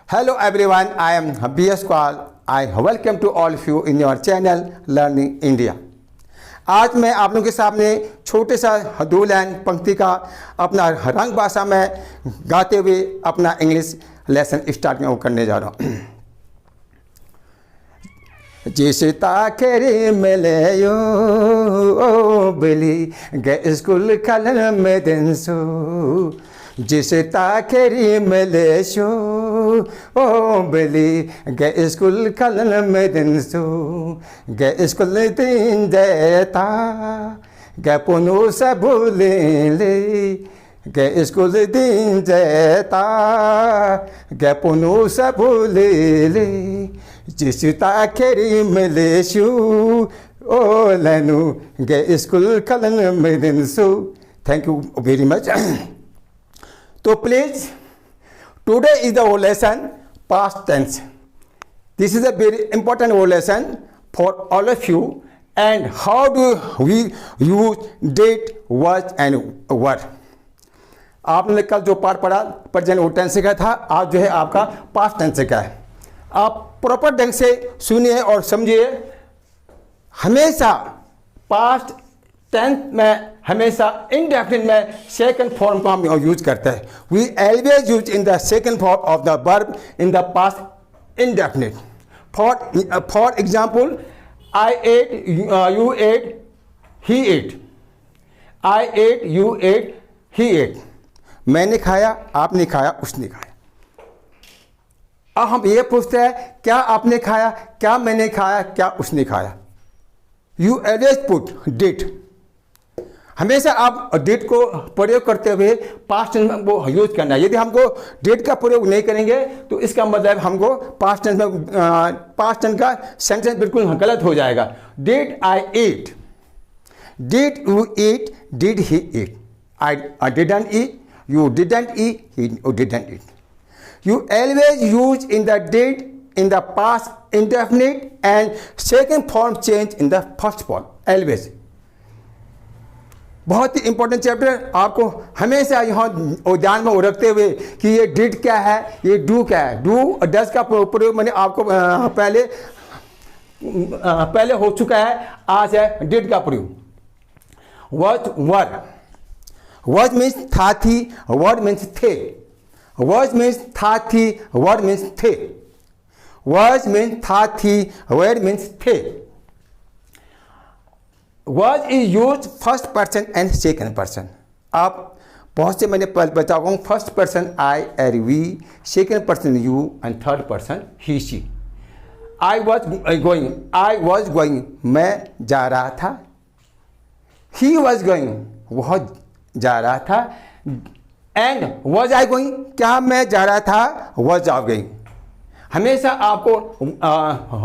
Hello everyone, I am B.S. Kwal. I welcome to all of you in your channel Learning India. आज मैं आप लोगों के सामने छोटे सा 2 लाइन पंक्ति का अपना रंग भाषा में गाते हुए अपना इंग्लिश लेसन स्टार्ट करने जा रहा हूँ। जिस ताखेरी मिले यो ओ बिली गे स्कूल कलर में दिन सो जिस ताखेरी मिले शो ओ बिली गे स्कूल कलर में दिन सो गे स्कूल दिन देता गे पुनो से भूले ले गे स्कूल दिन देता गे पुनो से भूले ले जिस ताखेरी मिले शो ओ लेनु गे स्कूल कलर में दिन सो। Thank you very much. So please, today is the whole lesson past tense. This is a very important whole lesson for all of you. And how do we use did, was and were. आपने कल जो part पढ़ा present tense का था, आज जो है आपका पास्ट टेंस का है। आप प्रॉपर ढंग से सुनिए और समझिए। हमेशा पास्ट टेंस में हमेशा इनडेफिनिट में सेकंड फॉर्म को हम यूज करते हैं। We always use in the second form of the verb in the past indefinite. For example, I ate, you ate, he ate. I ate, you ate, he ate. मैंने खाया, आपने खाया, उसने खाया। अब हम ये पूछते हैं क्या आपने खाया, क्या मैंने खाया, क्या उसने खाया। You always put did. हमेशा आप डेट को प्रयोग करते हुए पास्ट टेंस में वो यूज करना है। यदि हमको डेट का प्रयोग नहीं करेंगे तो इसका मतलब हमको पास्ट टेंस में पास्ट टेंस का सेंटेंस बिल्कुल गलत हो जाएगा। Did I eat, did you eat, did he eat. I didn't eat, you didn't eat, he didn't eat. You always use in the did in the past indefinite and second form change in the first form always। बहुत ही important chapter. आपको हमेशा यहाँ ध्यान में रखते हुए कि ये डिड क्या है, ये डू क्या है। डू डज का प्रयोग मैंने आपको पहले हो चुका है, आज है डिड का प्रयोग। Was, were. वॉज मीन्स था थी, वर मीन्स थे। वॉज मीन्स था थी, वर मीन्स थे। Was means था थी, were means थे। Was is used first person and second person। आप बहुत से मैंने बताऊँ फर्स्ट पर्सन आई और we, second person you and third person he she. I was going, I was going, मैं जा रहा था। ही वॉज गोइंग, वह जा रहा था। एंड वॉज आई गोइंग, क्या मैं जा रहा था, वॉज आई गोइंग। हमेशा आपको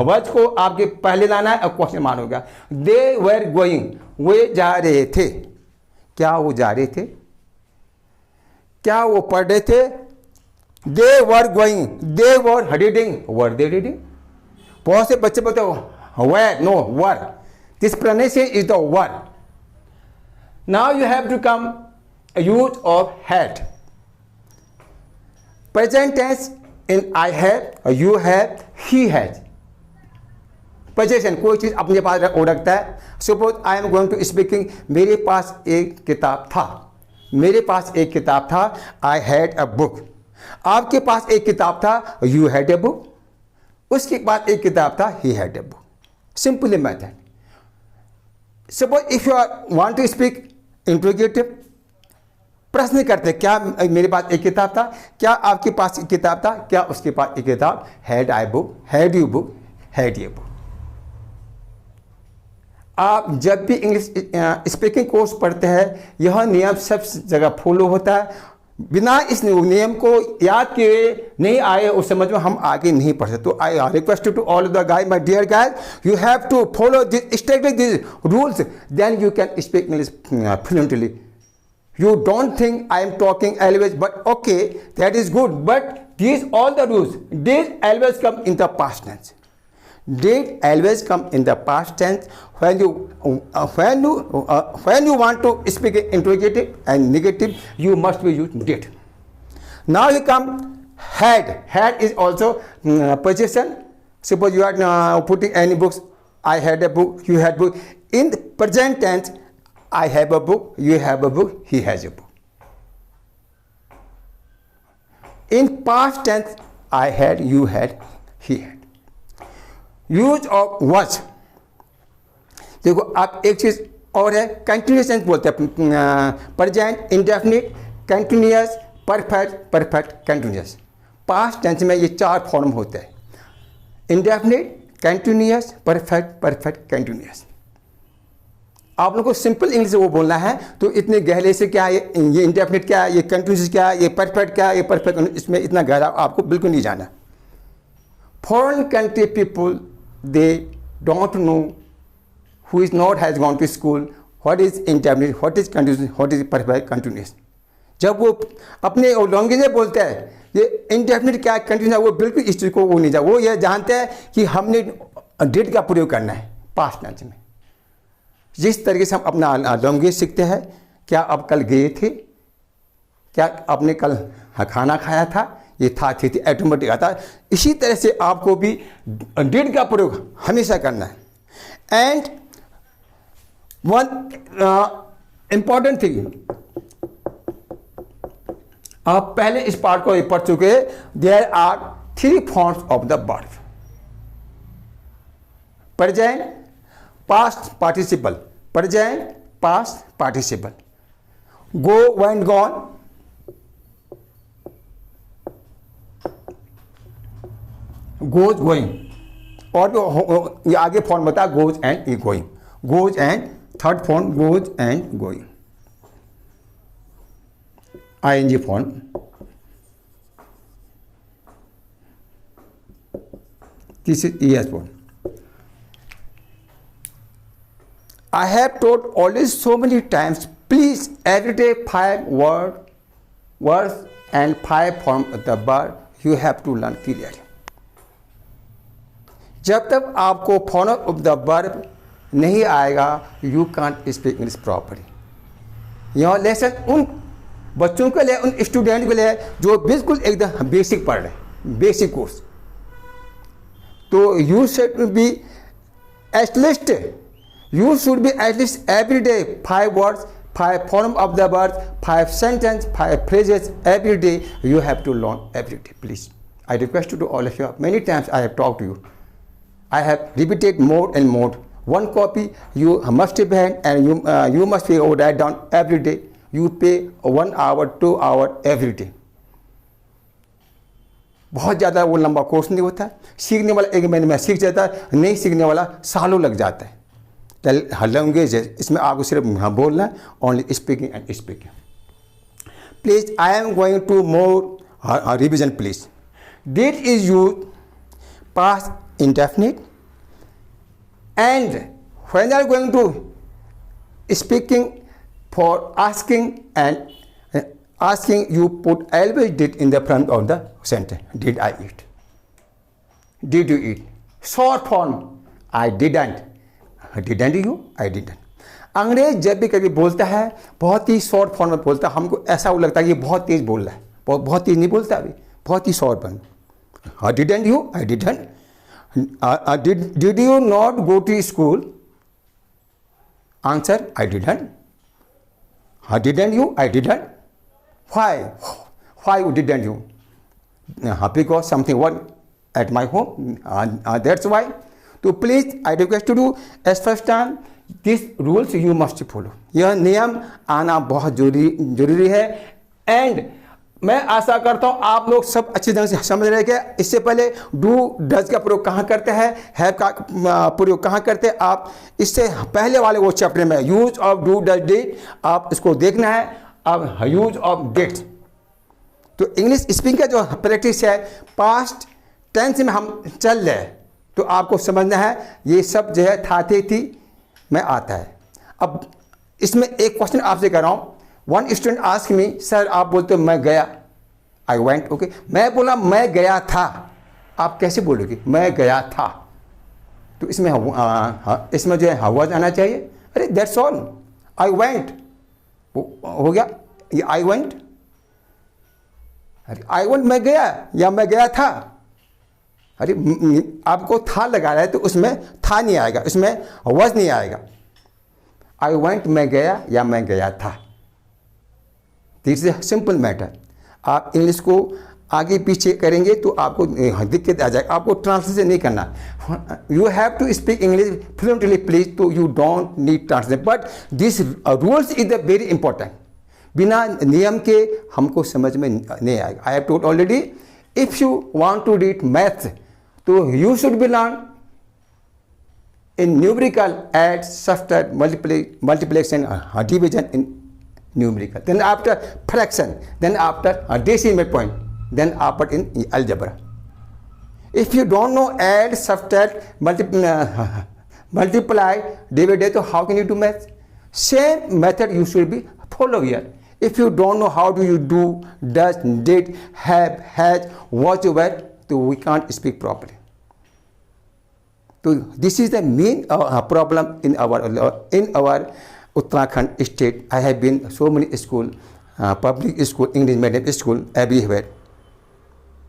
वज को आपके पहले लाना है और क्वेश्चन मार्क होगा। दे वर गोइंग, वे जा रहे थे। क्या वो जा रहे थे, क्या वो पढ़ रहे थे। They were going, they were reading, were they reading. बहुत से बच्चे बोलते हो where, no were. This pronunciation is the were. Now you have to come use of had. Present tense in I have, you have, he has। Possession, कोई चीज़ अपने पास रखता है। Suppose I am going to speaking, मेरे पास एक किताब था। मेरे पास एक किताब था, आई हैड अ बुक। आपके पास एक किताब था, यू हैड ए बुक। उसके पास एक किताब था, he had a book. Simply method. Suppose if you are want to speak interrogative, प्रश्न करते क्या मेरे पास एक किताब था, क्या आपके पास एक किताब था, क्या उसके पास एक किताब। Had I book, had you book, had ये बुक। आप जब भी इंग्लिश स्पीकिंग कोर्स पढ़ते हैं यह नियम सब जगह फॉलो होता है। बिना इस नियम को याद किए नहीं आए उस समझ में हम आगे नहीं पढ़ सकते। तो I request to all the guys, my dear guys, you have to follow this strictly this rules, then you can speak English fluently. You don't think I am talking always, but okay, that is good. But these all the rules, did always come in the past tense. Did always come in the past tense. When you want to speak interrogative and negative, you must be used did. Now you come Had is also possession. Suppose you are putting any books. I had a book, you had book. In the present tense, I have a book, you have a book, he has a book. In past tense, I had, you had, he had. Use of watch, देखो आप एक चीज और है, continuous tense बोलते हैं, present, indefinite, continuous, perfect, perfect continuous. Past tense में ये 4 फॉर्म होते हैं, indefinite, continuous, perfect, perfect continuous. आप लोगों को सिंपल इंग्लिश वो बोलना है, तो इतने गहरे से क्या है, ये इंडेफिनिट क्या है, ये कंटिन्यूअस क्या है, ये परफेक्ट क्या है, ये परफेक्ट, इसमें इतना गहरा आपको बिल्कुल नहीं जाना। Foreign country people, they don't know, who is not has gone to school, what is indefinite, what is continuous, what is perfect continuous। जब वो अपने लैंग्वेज में बोलते हैं ये इंडेफिनिट क्या कंटिन्यूस है, वो बिल्कुल इस चीज़ को वो नहीं जानते, वो ये जानते हैं कि हमने डिड का प्रयोग करना है पास्ट टेंस में। जिस तरीके से हम अपना लैंग्वेज सीखते हैं, क्या आप कल गए थे, क्या आपने कल खाना खाया था, ये था थी ऑटोमेटिक आता है। इसी तरह से आपको भी डिड का प्रयोग हमेशा करना है। एंड वन इंपॉर्टेंट थिंग, आप पहले इस पार्ट को पढ़ चुके हैं, there are 3 forms of the verb, present, past participle, present, past participle, go, went, gone, goes, going, और ये आगे फॉर्म बता goes and going, goes and third form goes and going, ING form. This is ES form. I have told always so many times, please every day 5 words and 5 form of the verb you have to learn clearly। जब तक आपको form of the verb नहीं आएगा, you can't speak English properly. यह lesson उन बच्चों के लिए, उन स्टूडेंट के लिए जो बिल्कुल एकदम बेसिक पढ़ रहे हैं, बेसिक कोर्स। तो you should be at least, you should be at least every day 5 words, 5 form of the words, 5 sentence, 5 phrases every day you have to learn every day, please. I request to all of you, many times I have talked to you, I have repeated more and more. One copy you must have and you must be write down every day. You pay 1 hour, 2 hour every day. बहुत ज़्यादा वो लंबा course नहीं होता है, सीखने वाला 1 महीने में सीख जाता है, नहीं सीखने वाला सालों लग जाता है। लैंग्वेज है, इसमें आपको सिर्फ बोलना है, only speaking and speaking. Please I am going to more revision please. Did is use past indefinite, and when are going to speaking for asking and asking, you put always did in the front of the sentence. Did I eat, did you eat. Short form, I didn't, didn't you, I didn't. अंग्रेज जब भी कभी बोलता है बहुत ही short form में बोलता है, हमको ऐसा वो लगता है कि बहुत तेज बोल रहा है, बहुत तेज नहीं बोलता अभी, बहुत ही short form. Didn't you, I didn't. Did you not go to school, answer I didn't. Didn't you, I didn't. Why didn't you, because something one at my home, that's why. तो please I request to do as first time this rules you must follow. यह नियम आना बहुत जरूरी है। And मैं आशा करता हूँ आप लोग सब अच्छी तरह से समझ रहे कि इससे पहले डू डज का प्रयोग कहाँ करते हैं, हैव का प्रयोग कहाँ करते हैं। आप इससे पहले वाले वो चैप्टर में use of do does did आप इसको देखना है। अब यूज ऑफ डिड, तो इंग्लिश स्पीकिंग का जो प्रैक्टिस है पास्ट टेंस में हम चल रहे हैं, तो आपको समझना है ये सब जो है था थी में आता है। अब इसमें एक क्वेश्चन आपसे कर रहा हूँ। One student ask me, sir आप बोलते हो मैं गया, आई वेंट, ओके। मैं बोला मैं गया था, आप कैसे बोलोगे मैं गया था? तो इसमें इसमें जो है हवा आना चाहिए। अरे दैट्स ऑल, आई वेंट हो गया, ये आई वेंट अरे आई वॉन्ट मैं गया या मैं गया था। अरे आपको था लगा रहा है तो उसमें था नहीं आएगा, उसमें वॉज नहीं आएगा। आई वेंट मैं गया या मैं गया था। This is simple matter. आप इंग्लिश को आगे पीछे करेंगे तो आपको दिक्कत आ जाएगी। आपको ट्रांसलेशन नहीं करना। You have to speak English fluently please, तो you don't need translation, but this rules is the very important. बिना नियम के हमको समझ में नहीं आएगा। I have told already, if you want to read maths तो you should be learn in numerical add, subtract, multiplication, division in numerical. Then after fraction, then after decimal point, then after in algebra. If you don't know add, subtract, multiply, divide, so how can you do math? Same method you should be follow here. If you don't know how do you do, does, did, have, has, was, were, so we can't speak properly. So this is the main problem in our Uttarakhand state. I have been so many school, public school, English medium school everywhere.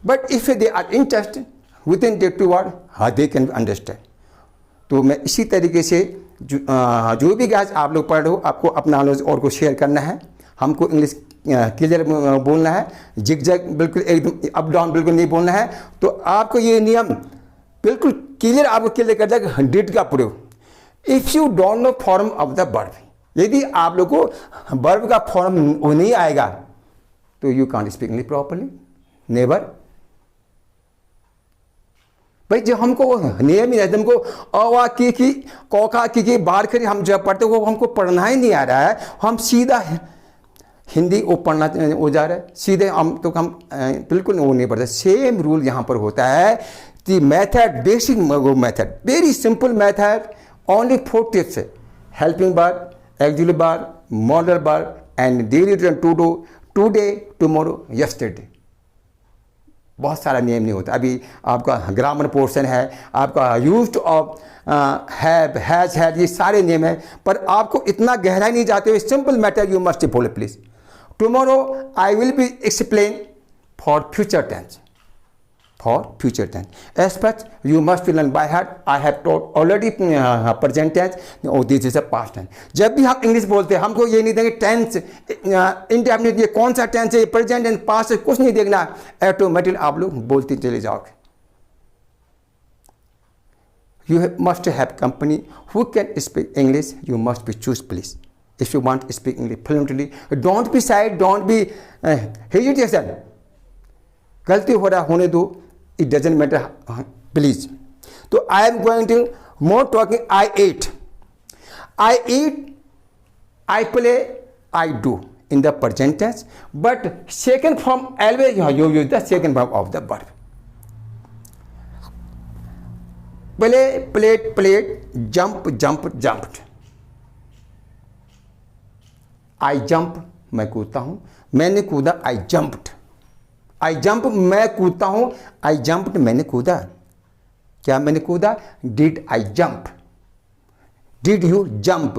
But if they are interested within the 2 hours, they can understand. तो मैं इसी तरीके से जो भी guys आप लोग पढ़ रहे हो, आपको अपना नॉलेज और को शेयर करना है। हमको इंग्लिश क्लियर बोलना है, जिग-जैग बिल्कुल एकदम अप डाउन बिल्कुल नहीं बोलना है। तो आपको ये नियम बिल्कुल क्लियर आपको क्लियर कर देगा। डिड का प्रयोग। If you don't know form of the verb, यदि आप लोग को वर्ब का फॉर्म नहीं आएगा तो you can't speak English properly, never. भाई जब हमको नियम ही रहता, हमको अवा की कौका की बार खरी हम जब पढ़ते वो हमको पढ़ना ही नहीं आ रहा है, हम सीधा हिंदी वो पढ़ना हो जा रहा है सीधे, हम बिल्कुल वो नहीं पढ़ते। सेम रूल यहाँ पर होता है। The method, basic method, very simple method, only 4 tips: helping verb, auxiliary verb, modal verb, and daily return to do, today, tomorrow, yesterday. बहुत सारा नियम नहीं होता। अभी आपका ग्रामर पोर्शन है, आपका used of have, has, had, ये सारे नियम है, पर आपको इतना गहराई नहीं जाते हुए simple matter you must follow please. Tomorrow I will be explain for future tense, for future tense. As such, you must learn by heart. I have taught already present tense. Oh, this is a past tense. जब भी हम English बोलते हैं हमको ये नहीं देंगे tense indefinite ये कौन सा टेंस है, प्रेजेंट एंड पास्ट है, कुछ नहीं देखना। ऑटोमेटिक आप लोग बोलते चले जाओगे। You must have company who can speak English. You must be choose please. If you want to speak English fluently, don't be shy, don't be hesitation. गलती हो रहा होने दो, it doesn't matter, please. So I am going to more talking. I eat, I play, I do in the present tense, but second form always you use the second form of the verb. Play, played, played, jump, jumped, jumped. I jump, मैं कूदता हूँ, मैंने कूदा, I jumped. I jump, मैं कूदता हूं, आई jumped, मैंने कूदा। क्या मैंने कूदा? Did I jump, did you jump,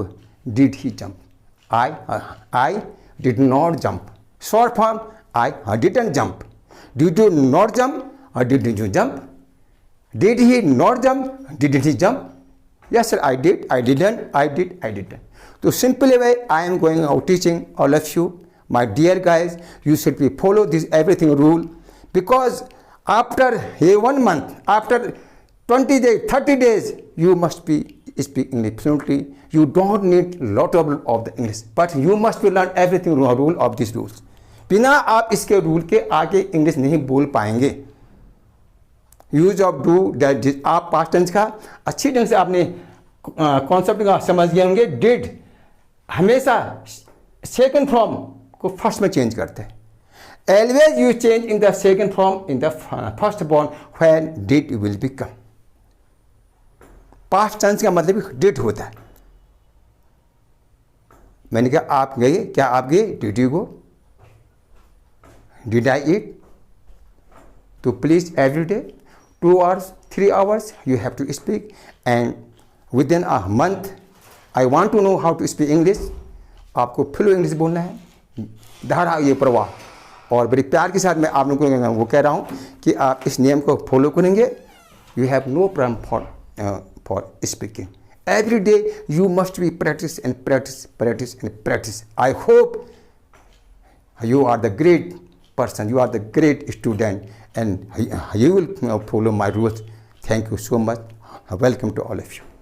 did he jump. I did not jump. Short form I didn't jump. Did you not jump और did you jump? Did he not jump, did he jump? Yes sir, I did, I didn't, I did, I didn't. तो simple way I am going out teaching all of you. My dear guys, you should be follow this everything rule, because after 1 month, after 20 days, 30 days, you must be speak English fluently. You don't need lot of the English, but you must be learn everything rule of these rules. बिना आप इसके rule के आगे English नहीं बोल पाएंगे. Use of do that, आप past tense का अच्छी ढंग से आपने कॉन्सेप्ट का समझ गए होंगे. डिड हमेशा सेकंड फॉर्म को फर्स्ट में चेंज करते हैं. Always you change in the second form in the first form when did will become. Past tense का मतलब डिड होता है. मैंने कहा आप गए, क्या आप गए? Did you go? Did I eat? तो please every day 2 hours 3 hours you have to speak, and within a month I want to know how to speak English. आपको फ्लो इंग्लिश बोलना है, धारा ये प्रवाह. और बड़ी प्यार के साथ मैं आप लोगों को वो कह रहा हूँ कि आप इस नियम को फॉलो करेंगे, you have no problem for speaking. Every day you must be practice and practice practice and practice. I hope you are the great person, you are the great student, and you will follow my rules. Thank you so much. Welcome to all of you.